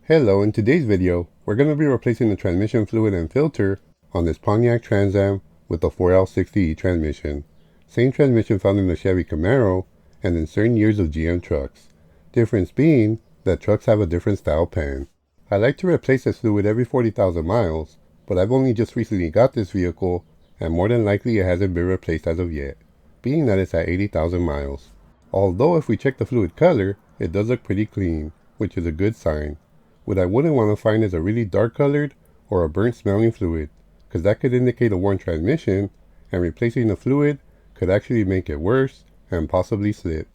Hello, in today's video, we're going to be replacing the transmission fluid and filter on this Pontiac Trans Am with the 4L60E transmission. Same transmission found in the Chevy Camaro and in certain years of GM trucks. Difference being that trucks have a different style pan. I like to replace this fluid every 40,000 miles, but I've only just recently got this vehicle and more than likely it hasn't been replaced as of yet, being that it's at 80,000 miles. Although if we check the fluid color, it does look pretty clean, which is a good sign. What I wouldn't want to find is a really dark colored or a burnt smelling fluid, because that could indicate a worn transmission, and replacing the fluid could actually make it worse and possibly slip.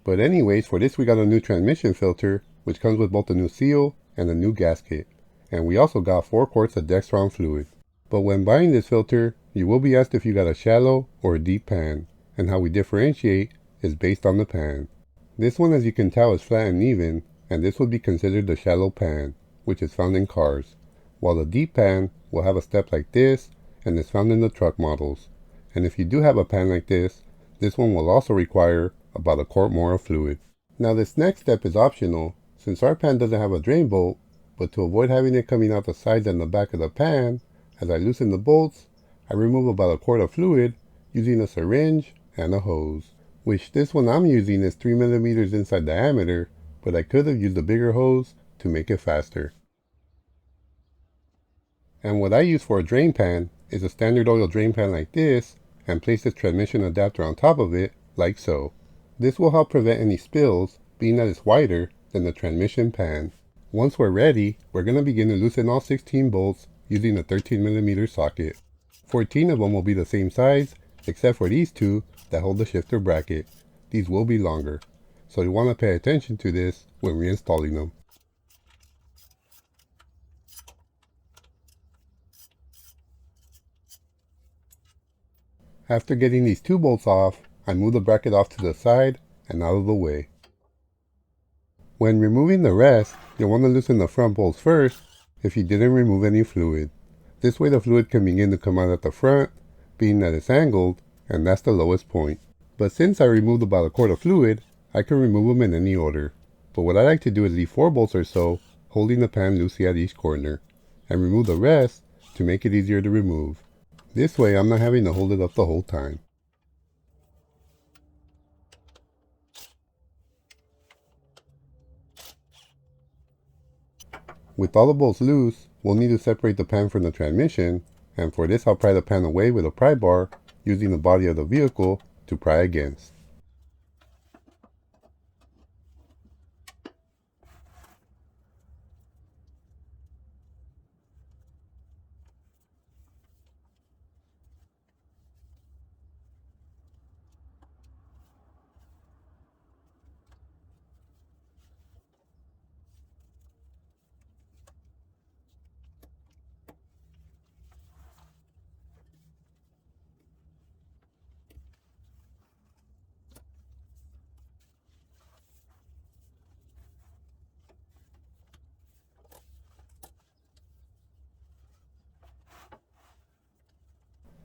But anyways, for this we got a new transmission filter, which comes with both a new seal and a new gasket, and we also got 4 quarts of Dextron fluid. But when buying this filter, you will be asked if you got a shallow or a deep pan, and how we differentiate is based on the pan. This one, as you can tell, is flat and even, and this would be considered the shallow pan, which is found in cars, while the deep pan will have a step like this and is found in the truck models. And if you do have a pan like this one will also require about a quart more of fluid. Now this next step is optional, since our pan doesn't have a drain bolt, but to avoid having it coming out the sides and the back of the pan, as I loosen the bolts, I remove about a quart of fluid using a syringe and a hose, which this one I'm using is 3 millimeters inside diameter, but I could have used a bigger hose to make it faster. And what I use for a drain pan is a standard oil drain pan like this, and place this transmission adapter on top of it, like so. This will help prevent any spills, being that it's wider than the transmission pan. Once we're ready, we're going to begin to loosen all 16 bolts using a 13 millimeter socket. 14 of them will be the same size, except for these 2 that hold the shifter bracket. These will be longer, so you want to pay attention to this when reinstalling them. After getting these 2 bolts off, I move the bracket off to the side and out of the way. When removing the rest, you'll want to loosen the front bolts first if you didn't remove any fluid. This way the fluid can begin to come out at the front, being that it's angled, and that's the lowest point. But since I removed about a quart of fluid, I can remove them in any order. But what I like to do is leave 4 bolts or so, holding the pan loosely at each corner, and remove the rest to make it easier to remove. This way I'm not having to hold it up the whole time. With all the bolts loose, we'll need to separate the pan from the transmission, and for this I'll pry the pan away with a pry bar, using the body of the vehicle to pry against.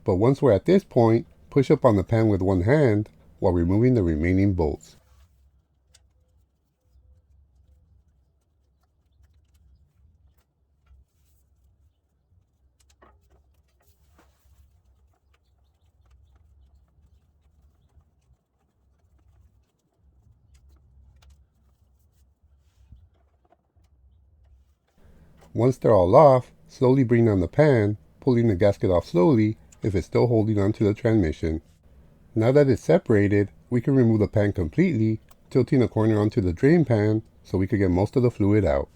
But once we're at this point, push up on the pan with one hand while removing the remaining bolts. Once they're all off, slowly bring down the pan, pulling the gasket off slowly if it's still holding onto the transmission. Now that it's separated, we can remove the pan completely, tilting a corner onto the drain pan so we can get most of the fluid out.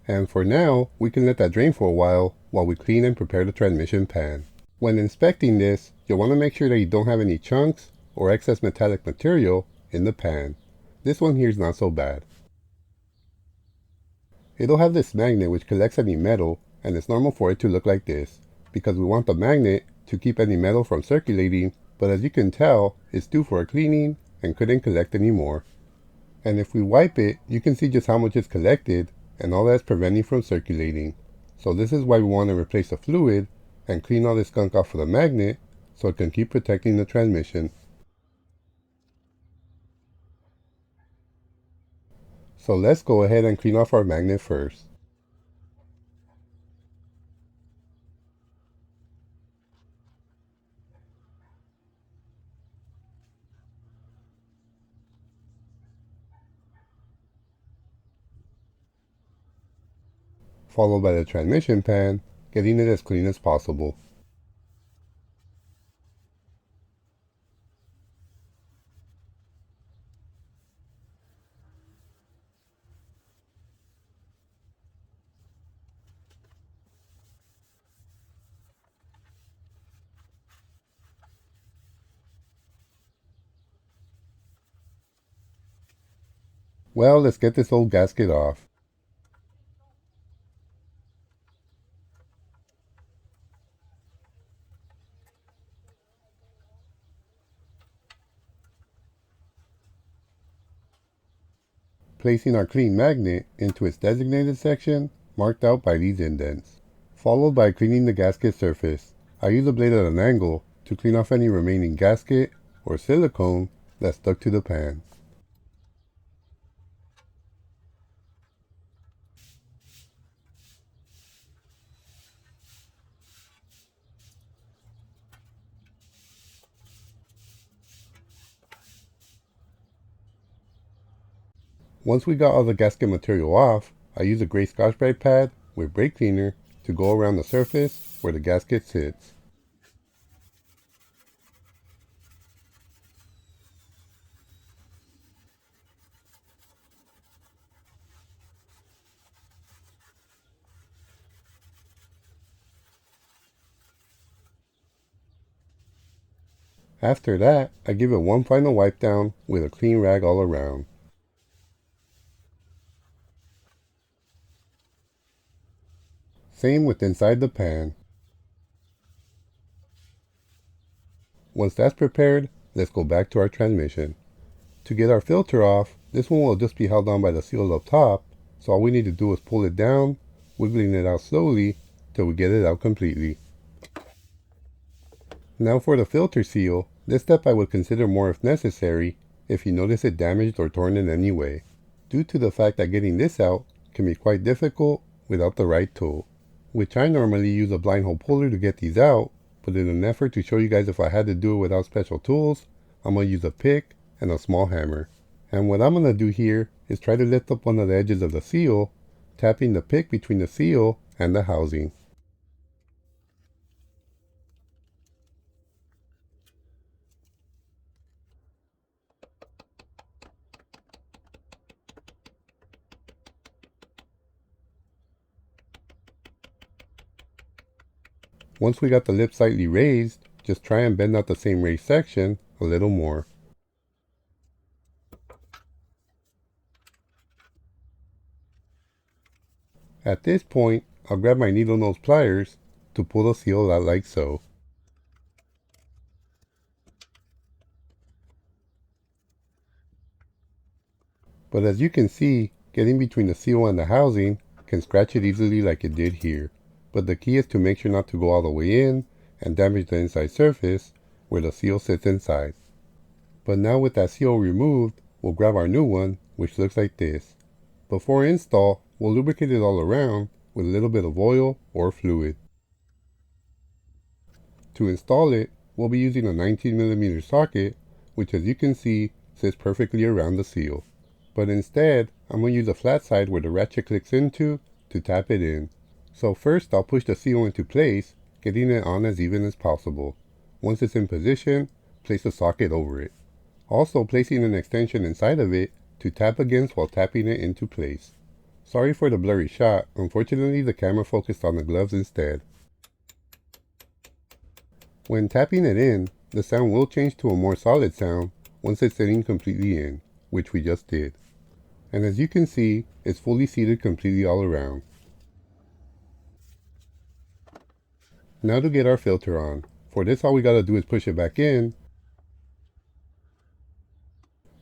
And for now, we can let that drain for a while we clean and prepare the transmission pan. When inspecting this, you'll want to make sure that you don't have any chunks or excess metallic material in the pan. This one here is not so bad. It'll have this magnet which collects any metal, and it's normal for it to look like this, because we want the magnet to keep any metal from circulating, but as you can tell, it's due for a cleaning and couldn't collect any more. And if we wipe it, you can see just how much is collected, and all that's preventing from circulating. So this is why we want to replace the fluid and clean all this gunk off of the magnet so it can keep protecting the transmission. So let's go ahead and clean off our magnet first. Followed by the transmission pan, getting it as clean as possible. Well, let's get this old gasket off. Placing our clean magnet into its designated section, marked out by these indents. Followed by cleaning the gasket surface. I use a blade at an angle to clean off any remaining gasket or silicone that stuck to the pan. Once we got all the gasket material off, I use a gray Scotch-Brite pad with brake cleaner to go around the surface where the gasket sits. After that, I give it one final wipe down with a clean rag all around. Same with inside the pan. Once that's prepared, let's go back to our transmission. To get our filter off, this one will just be held on by the seal up top, so all we need to do is pull it down, wiggling it out slowly till we get it out completely. Now for the filter seal, this step I would consider more if necessary if you notice it damaged or torn in any way, due to the fact that getting this out can be quite difficult without the right tool, which I normally use a blind hole puller to get these out, but in an effort to show you guys if I had to do it without special tools, I'm going to use a pick and a small hammer. And what I'm going to do here is try to lift up one of the edges of the seal, tapping the pick between the seal and the housing. Once we got the lip slightly raised, just try and bend out the same raised section a little more. At this point, I'll grab my needle nose pliers to pull the seal out like so. But as you can see, getting between the seal and the housing can scratch it easily like it did here. But the key is to make sure not to go all the way in and damage the inside surface where the seal sits inside. But now with that seal removed, we'll grab our new one, which looks like this. Before install, we'll lubricate it all around with a little bit of oil or fluid. To install it, we'll be using a 19mm socket, which as you can see, sits perfectly around the seal. But instead, I'm going to use a flat side where the ratchet clicks into to tap it in. So first I'll push the seal into place, getting it on as even as possible. Once it's in position, place the socket over it. Also placing an extension inside of it to tap against while tapping it into place. Sorry for the blurry shot, unfortunately the camera focused on the gloves instead. When tapping it in, the sound will change to a more solid sound once it's sitting completely in, which we just did. And as you can see, it's fully seated completely all around. Now to get our filter on. For this all we gotta do is push it back in.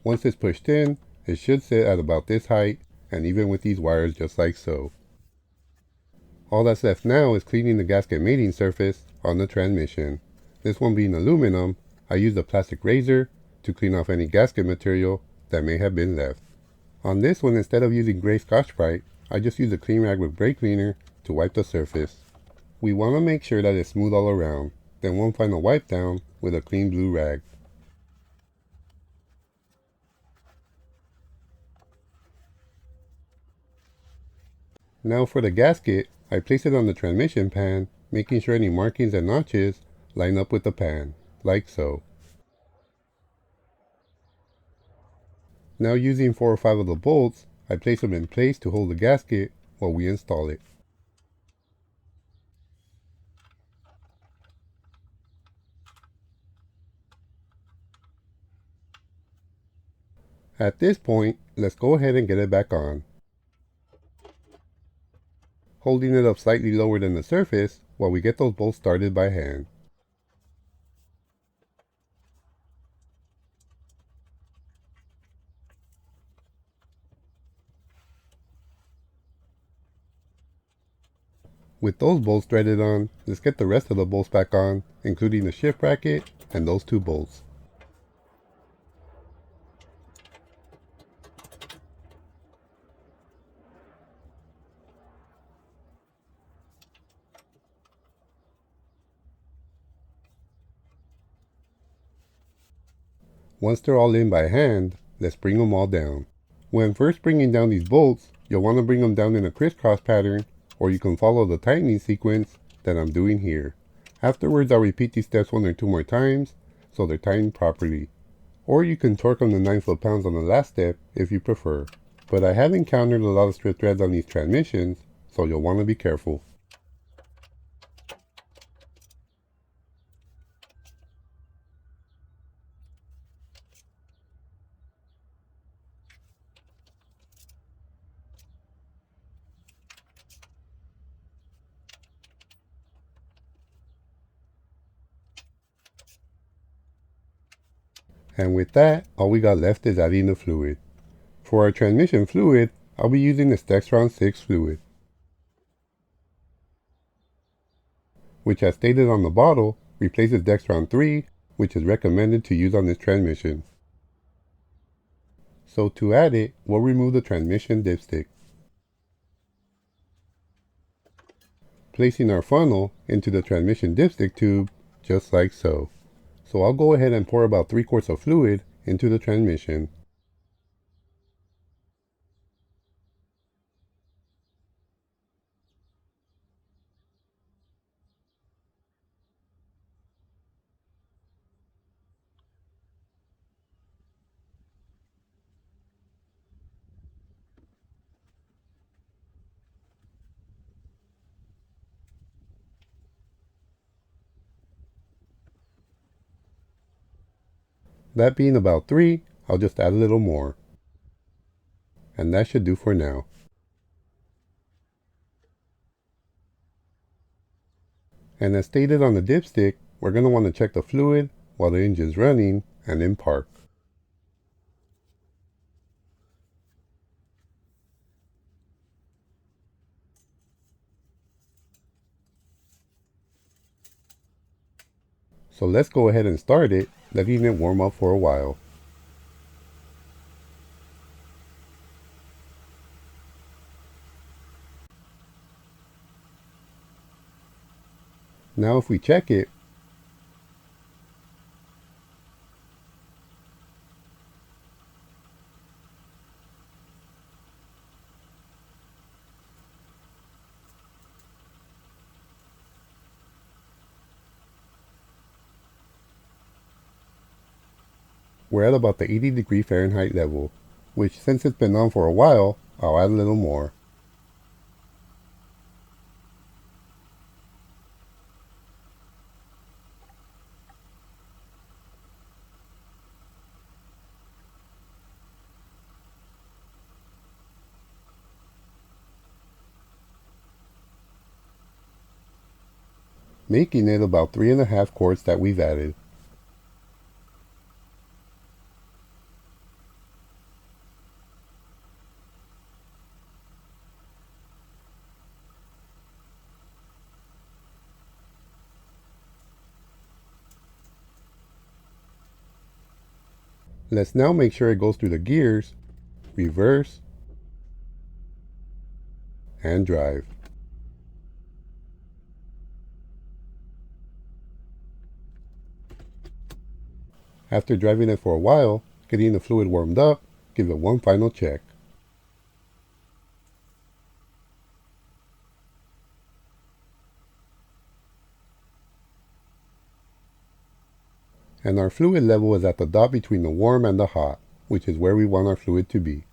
Once it's pushed in, it should sit at about this height and even with these wires just like so. All that's left now is cleaning the gasket mating surface on the transmission. This one being aluminum, I used a plastic razor to clean off any gasket material that may have been left. On this one, instead of using gray Scotch-Brite, I just used a clean rag with brake cleaner to wipe the surface. We want to make sure that it's smooth all around, then one final wipe down with a clean blue rag. Now for the gasket, I place it on the transmission pan, making sure any markings and notches line up with the pan, like so. Now using 4 or 5 of the bolts, I place them in place to hold the gasket while we install it. At this point, let's go ahead and get it back on. Holding it up slightly lower than the surface while we get those bolts started by hand. With those bolts threaded on, let's get the rest of the bolts back on, including the shift bracket and those 2 bolts. Once they're all in by hand, let's bring them all down. When first bringing down these bolts, you'll want to bring them down in a crisscross pattern, or you can follow the tightening sequence that I'm doing here. Afterwards, I'll repeat these steps 1 or 2 more times so they're tightened properly. Or you can torque them to 9 foot-pounds on the last step if you prefer. But I have encountered a lot of strip threads on these transmissions, so you'll want to be careful. And with that, all we got left is adding the fluid. For our transmission fluid, I'll be using the Dextron 6 fluid, which as stated on the bottle, replaces Dextron 3, which is recommended to use on this transmission. So to add it, we'll remove the transmission dipstick, placing our funnel into the transmission dipstick tube, just like so. So I'll go ahead and pour about 3 quarts of fluid into the transmission. That being about 3, I'll just add a little more. And that should do for now. And as stated on the dipstick, we're going to want to check the fluid while the engine's running and then park. So let's go ahead and start it, letting it warm up for a while. Now if we check it, we're at about the 80-degree Fahrenheit level, which since it's been on for a while, I'll add a little more. Making it about 3.5 quarts that we've added. Let's now make sure it goes through the gears, reverse, and drive. After driving it for a while, getting the fluid warmed up, give it one final check. And our fluid level is at the dot between the warm and the hot, which is where we want our fluid to be.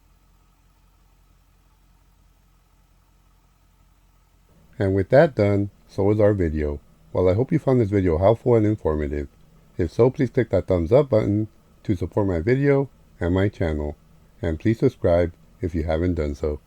And with that done, so is our video. Well, I hope you found this video helpful and informative. If so, please click that thumbs up button to support my video and my channel. And please subscribe if you haven't done so.